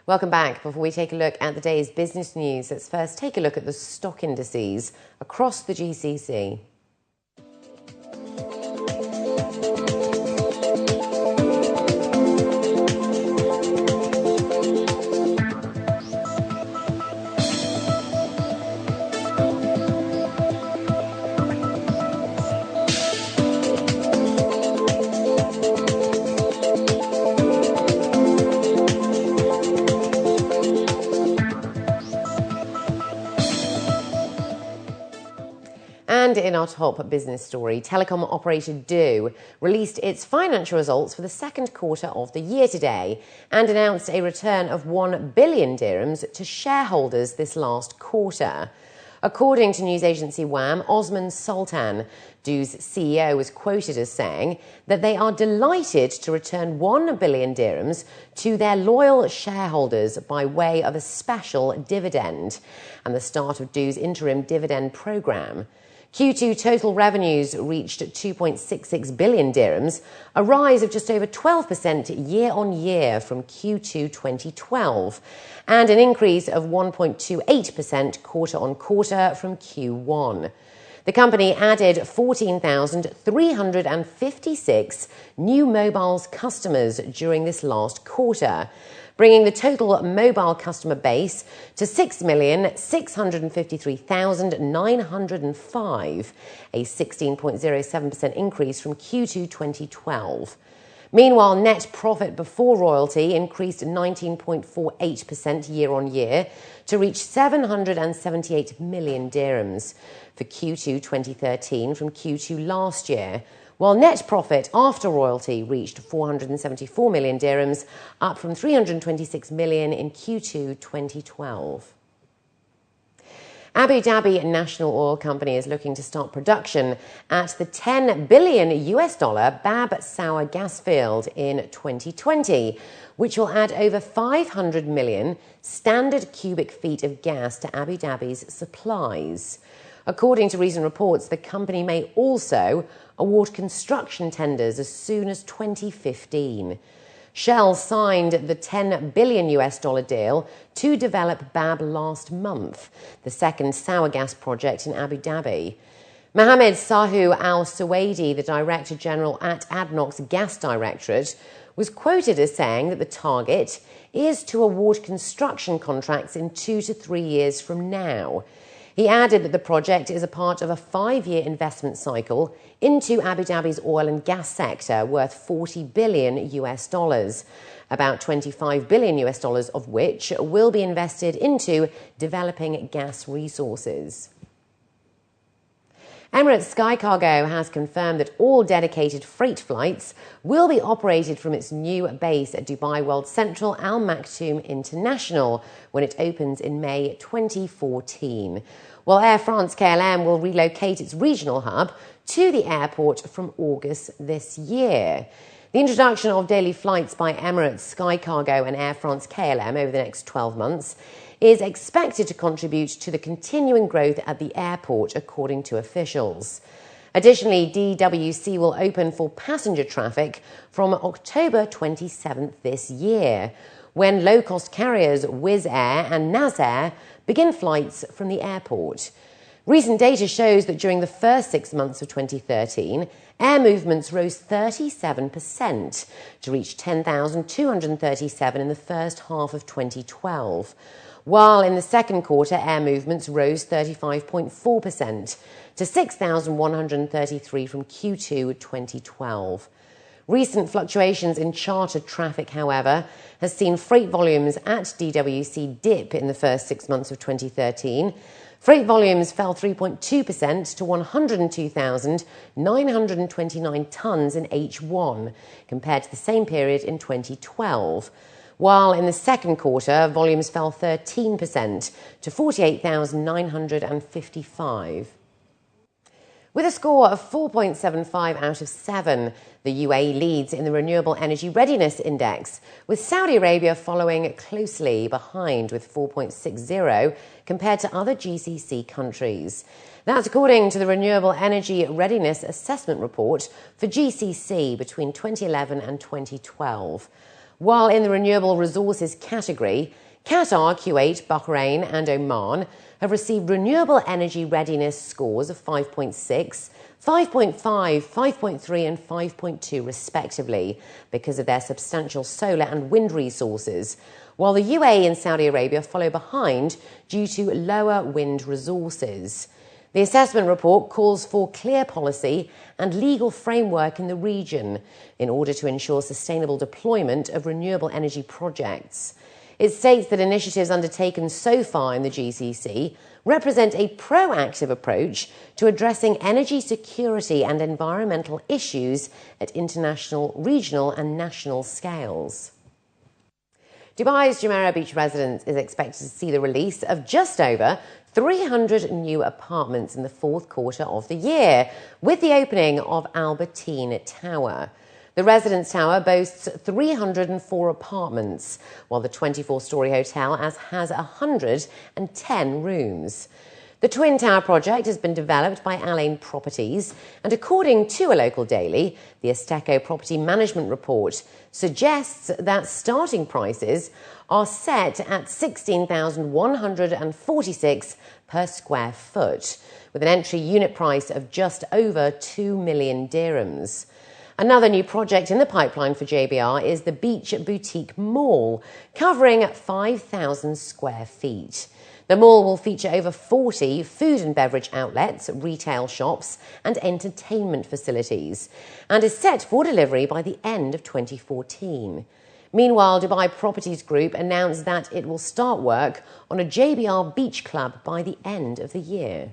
Welcome back. Before we take a look at the day's business news, let's first take a look at the stock indices across the GCC. And in our top business story, telecom operator Du released its financial results for the second quarter of the year today and announced a return of 1 billion dirhams to shareholders this last quarter. According to news agency WAM, Osman Sultan, Du's CEO, was quoted as saying that they are delighted to return 1 billion dirhams to their loyal shareholders by way of a special dividend and the start of Du's interim dividend programme. Q2 total revenues reached 2.66 billion dirhams, a rise of just over 12% year-on-year from Q2 2012, and an increase of 1.28% quarter-on-quarter from Q1. The company added 14,356 new mobiles customers during this last quarter, bringing the total mobile customer base to 6,653,905, a 16.07% increase from Q2 2012. Meanwhile, net profit before royalty increased 19.48% year-on-year to reach 778 million dirhams for Q2 2013 from Q2 last year, while net profit after royalty reached 474 million dirhams, up from 326 million in Q2 2012. Abu Dhabi National Oil Company is looking to start production at the $10 billion Bab Sour gas field in 2020, which will add over 500 million standard cubic feet of gas to Abu Dhabi's supplies. According to recent reports, the company may also award construction tenders as soon as 2015. Shell signed the $10 billion deal to develop Bab last month, the second sour gas project in Abu Dhabi. Mohammed Sahu Al Suwaidi, the Director General at ADNOC's Gas Directorate, was quoted as saying that the target is to award construction contracts in 2 to 3 years from now. He added that the project is a part of a 5-year investment cycle into Abu Dhabi's oil and gas sector worth $40 billion, about $25 billion of which will be invested into developing gas resources. Emirates Sky Cargo has confirmed that all dedicated freight flights will be operated from its new base at Dubai World Central Al Maktoum International when it opens in May 2014, while Air France KLM will relocate its regional hub to the airport from August this year. The introduction of daily flights by Emirates Sky Cargo and Air France KLM over the next 12 months is expected to contribute to the continuing growth at the airport, according to officials. Additionally, DWC will open for passenger traffic from October 27th this year, when low-cost carriers Wizz Air and Nazair begin flights from the airport. Recent data shows that during the first 6 months of 2013, air movements rose 37% to reach 10,237 in the first half of 2012, while in the second quarter, air movements rose 35.4% to 6,133 from Q2 2012. Recent fluctuations in chartered traffic, however, has seen freight volumes at DWC dip in the first 6 months of 2013. Freight volumes fell 3.2% to 102,929 tonnes in H1, compared to the same period in 2012. While in the second quarter, volumes fell 13% to 48,955. With a score of 4.75 out of 7, the UAE leads in the Renewable Energy Readiness Index, with Saudi Arabia following closely behind with 4.60 compared to other GCC countries. That's according to the Renewable Energy Readiness Assessment Report for GCC between 2011 and 2012. while in the renewable resources category, Qatar, Kuwait, Bahrain and Oman have received renewable energy readiness scores of 5.6, 5.5, 5.3 and 5.2 respectively because of their substantial solar and wind resources, while the UAE and Saudi Arabia follow behind due to lower wind resources. The assessment report calls for clear policy and legal framework in the region in order to ensure sustainable deployment of renewable energy projects. It states that initiatives undertaken so far in the GCC represent a proactive approach to addressing energy security and environmental issues at international, regional and national scales. Dubai's Jumeirah beach residence is expected to see the release of just over 300 new apartments in the fourth quarter of the year, with the opening of Bateen Tower. The residence tower boasts 304 apartments, while the 24-storey hotel has 110 rooms. The Twin Tower project has been developed by Alain Properties, and according to a local daily, the Esteco Property Management Report suggests that starting prices are set at $16,146 per square foot, with an entry unit price of just over 2 million dirhams. Another new project in the pipeline for JBR is the Beach Boutique Mall, covering 5,000 square feet. The mall will feature over 40 food and beverage outlets, retail shops and entertainment facilities, and is set for delivery by the end of 2014. Meanwhile, Dubai Properties Group announced that it will start work on a JBR beach club by the end of the year.